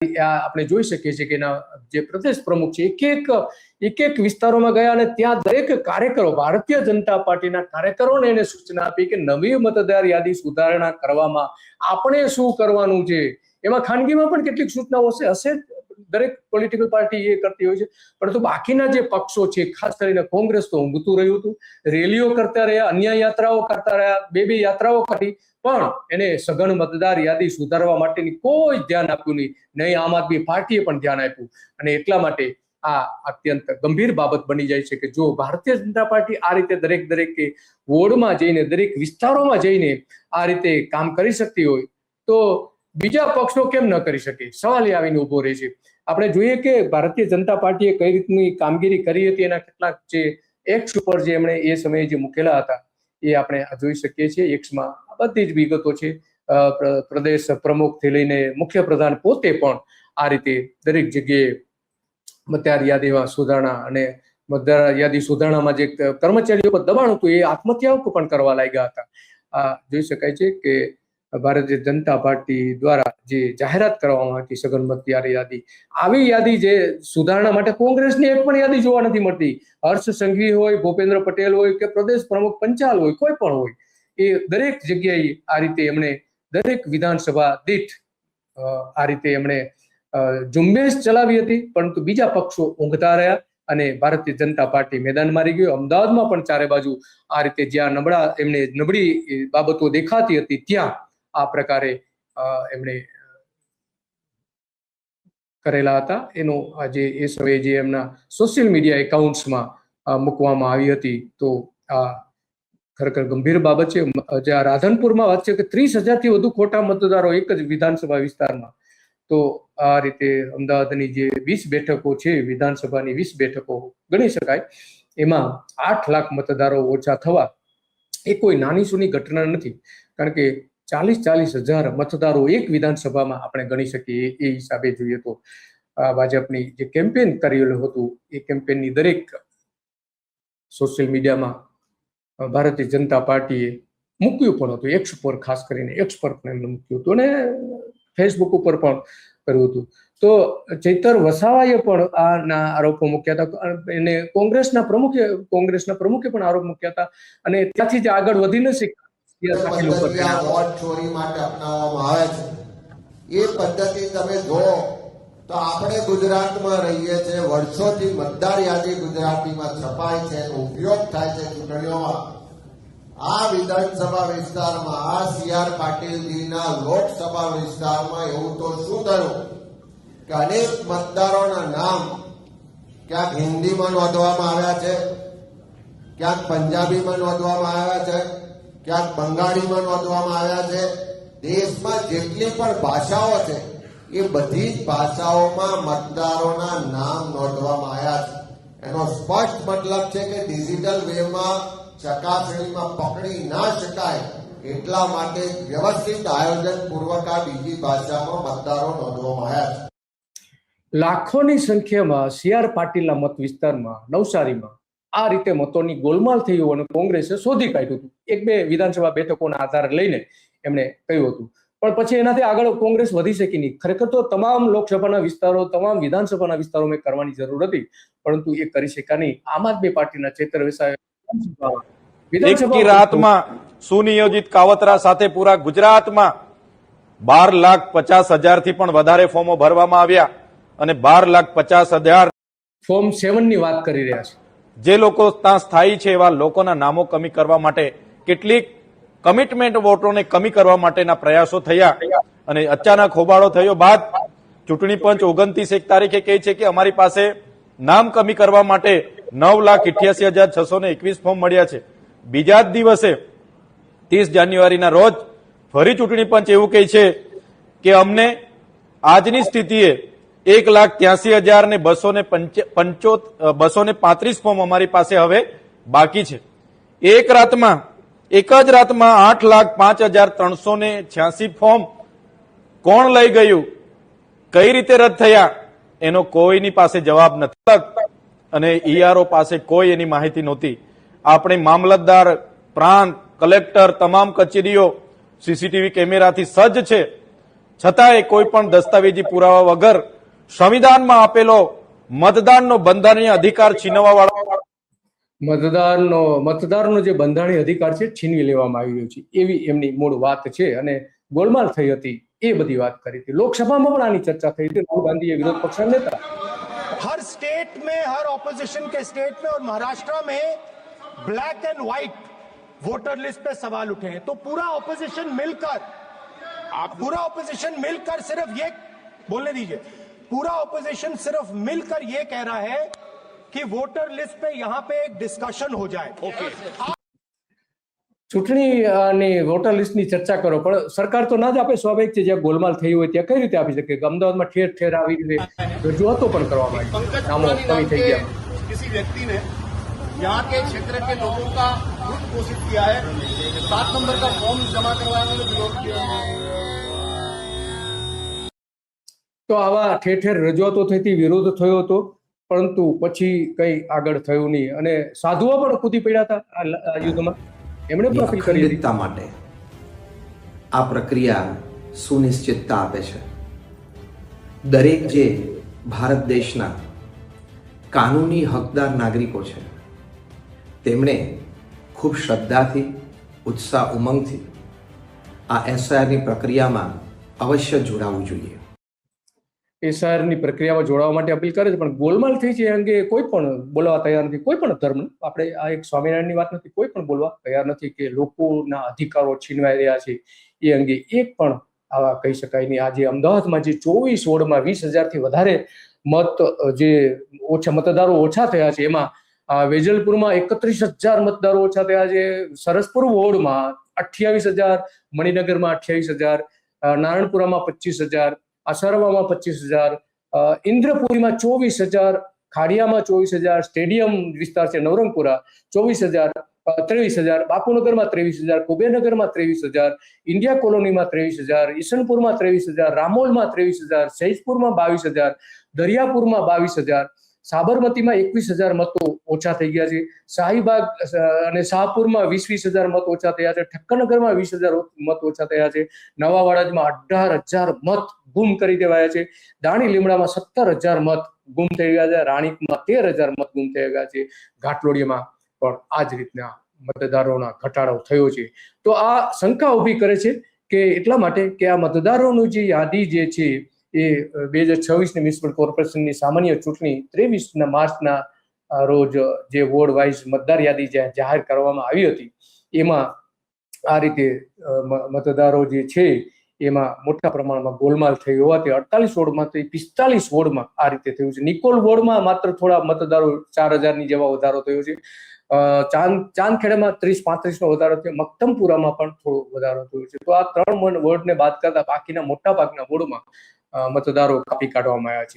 આપણે જોઈ શકીએ છીએ કે એના જે પ્રદેશ પ્રમુખ છે એક એક વિસ્તારોમાં ગયા અને ત્યાં દરેક કાર્યકરો, ભારતીય જનતા પાર્ટીના કાર્યકરોને એને સૂચના આપી કે નવી મતદાર યાદી સુધારણા કરવામાં આપણે શું કરવાનું છે. એમાં ખાનગીમાં પણ કેટલીક સૂચનાઓ હશે દરેક પોલિટિકલ પાર્ટી એ કરતી હોય છે, પરંતુ બાકીના જે પક્ષો છે, ખાસ કરીને કોંગ્રેસ તો ઊંઘતું રહ્યું હતું, રેલીઓ કરતા રહ્યા, અન્ય યાત્રાઓ કરતા રહ્યા, બે યાત્રાઓ કરી, પણ એને સઘન મતદાર યાદી સુધારવા માટેની કોઈ ધ્યાન આપ્યું નહીં. આમ આદમી પાર્ટીએ પણ ધ્યાન આપ્યું અને એટલા માટે આ અત્યંત ગંભીર બાબત બની જાય છે કે જો ભારતીય જનતા પાર્ટી આ રીતે દરેક વોર્ડમાં જઈને, દરેક વિસ્તારોમાં જઈને આ રીતે કામ કરી શકતી હોય તો બીજા પક્ષો કેમ ન કરી શકે? સવાલ એ આવીને ઉભો રહે છે. આપણે જોઈએ કે ભારતીય જનતા પાર્ટીએ કઈ રીતની કામગીરી કરી હતી, એના કેટલાક જે એક્સ ઉપર જે એમણે એ સમયે જે મૂકેલા હતા એ આપણે જોઈ શકીએ છીએ. એક્સમાં બધી જ વિગતો છે. પ્રદેશ પ્રમુખથી લઈને મુખ્ય પ્રધાન પોતે પણ આ રીતે દરેક જગ્યાએ મતદાર યાદીમાં સુધારણા અને મતદાર યાદી સુધારણામાં જે કર્મચારીઓ પર દબાણ હતું એ આત્મહત્યાઓ પણ કરવા લાગ્યા હતા. આ જોઈ શકાય છે કે ભારતીય જનતા પાર્ટી દ્વારા જે જાહેરાત કરવામાં હતી સઘન મતદાર યાદી, આવી યાદી જે સુધારણા માટે કોંગ્રેસની એક પણ યાદી જોવા નથી મળતી. હર્ષ સંઘવી હોય, ભૂપેન્દ્ર પટેલ હોય કે પ્રદેશ પ્રમુખ પંચાલ હોય, કોઈ પણ હોય, એ દરેક જગ્યાએ આ રીતે એમણે દરેક વિધાનસભા દીઠ આ રીતે એમણે ઝુંબેશ ચલાવી હતી, પરંતુ બીજા પક્ષો ઊંઘતા રહ્યા અને ભારતીય જનતા પાર્ટી મેદાન મારી ગયો. અમદાવાદમાં પણ ચારે બાજુ આ રીતે જ્યાં એમને નબળી બાબતો દેખાતી હતી ત્યાં આ પ્રકારે એમણે કરેલા હતા. એનો આજે એ સમયે જે એમના સોશિયલ મીડિયા એકાઉન્ટ્સમાં મૂકવામાં આવી હતી. તો આ ખરેખર ગંભીર બાબત છે. જ્યાં રાધનપુરમાં વાત છે કે 30,000થી વધુ ખોટા મતદારો એક જ વિધાનસભા વિસ્તારમાં. તો આ રીતે અમદાવાદની જે 20 બેઠકો છે, વિધાનસભાની 20 બેઠકો ગણી શકાય, એમાં 8 લાખ મતદારો ઓછા થવા એ કોઈ નાની સૂની ઘટના નથી. કારણ કે 40,000 મતદારો એક વિધાનસભામાં આપણે ગણી શકીએ. એ હિસાબે જોઈએ તો ભાજપની જે કેમ્પેન કરેલું હતું એ કેમ્પેનની દરેક સોશિયલ મીડિયામાં ભારતીય જનતા પાર્ટીએ મૂક્યું પણ હતું. એક્સ પર ખાસ કરીને એક્સ પર પણ એમને મૂક્યું હતું અને ફેસબુક ઉપર પણ કર્યું હતું. તો ચૈતર વસાવાએ પણ આના આરોપો મૂક્યા હતા અને કોંગ્રેસના પ્રમુખે પણ આરોપ મૂક્યા હતા અને ત્યાંથી જ આગળ વધી ન શક્યા. વોટ ચોરી માટે અપનાવવામાં આવે છે એ પદ્ધતિ તમે જો તો આપણે ગુજરાતમાં રહીએ છીએ, વર્ષોથી મતદાર યાદી ગુજરાતીમાં છપાય છે, ઉપયોગ થાય છે ચૂંટણીઓમાં. આ વિધાનસભા વિસ્તારમાં, આ CR પાટીલજીના લોકસભા વિસ્તારમાં એવું તો શું થયું કે અનેક મતદારોના નામ ક્યાંક હિન્દીમાં નોંધવામાં આવ્યા છે, ક્યાંક પંજાબીમાં નોંધવામાં આવ્યા છે, ક્યાંક બંગાળીમાં નોંધવામાં આવ્યા છે. દેશમાં જેટલી પણ ભાષાઓ છે એ બધી જ ભાષાઓમાં મતદારોના નામ નોંધવામાં આવ્યા છે. એનો સ્પષ્ટ મતલબ છે કે ડિજિટલ વેમાં ચકાસણીમાં પકડી ના શકાય એટલા માટે વ્યવસ્થિત આયોજન પૂર્વક આ બીજી ભાષામાં મતદારો નોંધવામાં આવ્યા છે. લાખોની સંખ્યામાં CR પાટીલના મત વિસ્તારમાં નવસારીમાં આ રીતે મતોની ગોલમાલ થઈ અને કોંગ્રેસે શોધી કાઢ્યું હતું. 1-2 વિધાનસભા બેઠકોના આધારે લઈને એમણે કહ્યું હતું, પણ પછી એનાથી આગળ કોંગ્રેસ વધી શકી નહીં. ખરેખર તો તમામ લોકસભાના વિસ્તારો, તમામ વિધાનસભાના વિસ્તારોમાં કરવાની જરૂર હતી, પરંતુ એ કરી શક્યા નહીં. આમ આદમી પાર્ટીના ચૈતર વસાવાએ એક રાતમાં સુનિયોજિત કાવતરા સાથે પૂરા ગુજરાતમાં 12,50,000 થી પણ વધારે ફોર્મો ભરવામાં આવ્યા અને 12,50,000 ફોર્મ 7 ની વાત કરી રહ્યા છે. જે લોકો ત્યાં સ્થાયી છે એવા લોકોના નામો કમી કરવા માટે કેટલીક કમિટમેન્ટ વોટોને કમી કરવા માટેના પ્રયાસો થયા અને અચાનક હોબાળો થયો બાદ ચૂંટણી પંચ 29 તારીખે કહે છે કે અમારી પાસે નામ કમી કરવા માટે 9,88,621 ફોર્મ મળ્યા છે. બીજા જ દિવસે 30 જાન્યુઆરીના રોજ ફરી ચૂંટણી પંચ એવું કહે છે કે અમને આજની સ્થિતિએ 1,83,235 ફોર્મ અમારી પાસે હવે બાકી છે. એક જ રાતમાં 8,05,386 ફોર્મ કોણ લઈ ગયું, કઈ રીતે રદ થયા, એનો કોઈની પાસે જવાબ નથી અને ERO પાસે કોઈ એની માહિતી નહોતી. આપણે મામલતદાર, પ્રાંત, કલેક્ટર તમામ કચેરીઓ સીસીટીવી કેમેરાથી સજ્જ છે, છતાંય કોઈ પણ દસ્તાવેજી પુરાવા વગર સંવિધાનમાં આપેલો મતદાનનો બંધારણીય અધિકાર છીનવવા વાળા મતદારનો જે બંધારણીય અધિકાર છે છીનવી લેવામાં આવી રહ્યો છે એવી એમની મૂળ વાત છે અને ગોલમાલ થઈ હતી એ બધી વાત કરી હતી. લોકસભામાં પણ આની ચર્ચા થઈ હતી. રાહુલ ગાંધી વિરોધ પક્ષના નેતા हर स्टेट में, हर ऑपोजिशन के स्टेट में और महाराष्ट्र में black and white voter list पे सवाल उठे हैं. तो पूरा ऑपोजिशन मिलकर सिर्फ ये बोलने दीजिए, पूरा ऑपोजिशन सिर्फ मिलकर ये कह रहा है कि वोटर लिस्ट पे यहां पे एक डिस्कशन हो जाए. ચૂંટણી અને વોટર લિસ્ટની ચર્ચા કરો, પણ સરકાર તો ના જ આપે. સ્વાભાવિક છે, જ્યાં ગોલમાલ થઈ હોય ત્યાં કઈ રીતે આપી શકે? અમદાવાદમાં ઠેર ઠેર આવી રીતે રજૂઆતો પણ કરવામાં આવી, નામો કમી થઈ ગયા. किसी व्यक्ति ने यहाँ के क्षेत्र के लोगों का ग्रुप घोषित किया है, 7 नंबर का फॉर्म जमा करवाने में विरोध किया है. તો આવા ઠેર ઠેર રજૂઆતો થઈ હતી, વિરોધ થયો હતો, પરંતુ પછી કઈ આગળ થયું નહીં અને સાધુઓ પણ કૂદી પડ્યા હતા આ યુદ્ધમાં. એમણે પણ અપીલ કરી હતી. અખંડિતતા માટે આ પ્રક્રિયા સુનિશ્ચિતતા આપે છે. દરેક જે ભારત દેશના કાનૂની હકદાર નાગરિકો છે તેમણે ખૂબ શ્રદ્ધાથી, ઉત્સાહ, ઉમંગથી આ એસઆઈઆરની પ્રક્રિયામાં અવશ્ય જોડાવવું જોઈએ. એસઆઈઆરની પ્રક્રિયામાં જોડાવા માટે અપીલ કરે છે, પણ ગોલમાલ થઈ છે એ અંગે કોઈ પણ બોલવા તૈયાર નથી. કોઈ પણ ધર્મ, આપણે આ એક સ્વામિનારાયણની વાત નથી, કોઈ પણ બોલવા તૈયાર નથી કે લોકોના અધિકારો છીનવાઈ રહ્યા છે એ અંગે એક પણ આવા કહી શકાય નહીં. આજે અમદાવાદમાં જે 24 વોર્ડમાં 20,000થી વધારે જે મતદારો ઓછા થયા છે, એમાં વેજલપુરમાં 31,000 મતદારો ઓછા થયા છે, સરસપુર વોર્ડમાં 28,000, મણિનગરમાં 28,000, નારણપુરામાં 25,000, અસરવામાં 25,000, ઇન્દ્રપુરીમાં 24,000, ખાડિયામાં 24,000, સ્ટેડિયમ વિસ્તાર છે નવરંગપુરા 24,000, 23,000, બાપુનગરમાં 23,000, કુબેરનગરમાં 23,000, ઇન્ડિયા કોલોનીમાં 23,000, ઈસનપુરમાં 23,000, રામોલમાં 23,000, સૈજપુરમાં 22,000, દરિયાપુરમાં 22,000, સાબરમતીમાં 21,000 મતો ઓછા થઈ ગયા છે, શાહીબાગ અને શાહપુરમાં 20,000 મત ઓછા થયા છે, ઠક્કરનગરમાં 20,000 મત ઓછા થયા છે, નવાવાડામાં 18,000 મત ગુમ કરી દેવાયા છે, દાણી લીમડામાં 17,000 મત ગુમ થઈ ગયા છે, રાણીપમાં 13,000 મત ગુમ થઈ ગયા છે, ઘાટલોડિયામાં પણ આ જ રીતના મતદારોના ઘટાડો થયો છે. તો આ શંકા ઊભી કરે છે કે એટલા માટે કે આ મતદારોનું જે યાદી જે છે એ 2026ની મ્યુનિસિપલ કોર્પોરેશનની સામાન્ય ચૂંટણી 23 માર્ચના રોજ જે વોર્ડ વાઇઝ મતદાર યાદી જાહેર કરવામાં આવી હતી, એમાં આ રીતે મતદારો જે છે એમાં મોટા પ્રમાણમાં ગોલમાલ થઈ હોવાથી 48 વોર્ડમાંથી 45 વોર્ડમાં આ રીતે થયું છે. નિકોલ વોર્ડમાં માત્ર થોડા મતદારો 4,000ની જેવા વધારો થયો છે. ચાંદખેડામાં 30-35નો વધારો થયો, મક્તમપુરામાં પણ થોડો વધારો થયો છે. તો આ 3 વોર્ડને બાદ કરતા બાકીના મોટા ભાગના વોર્ડમાં મતદારો કાપી કાઢવામાં આવ્યા છે.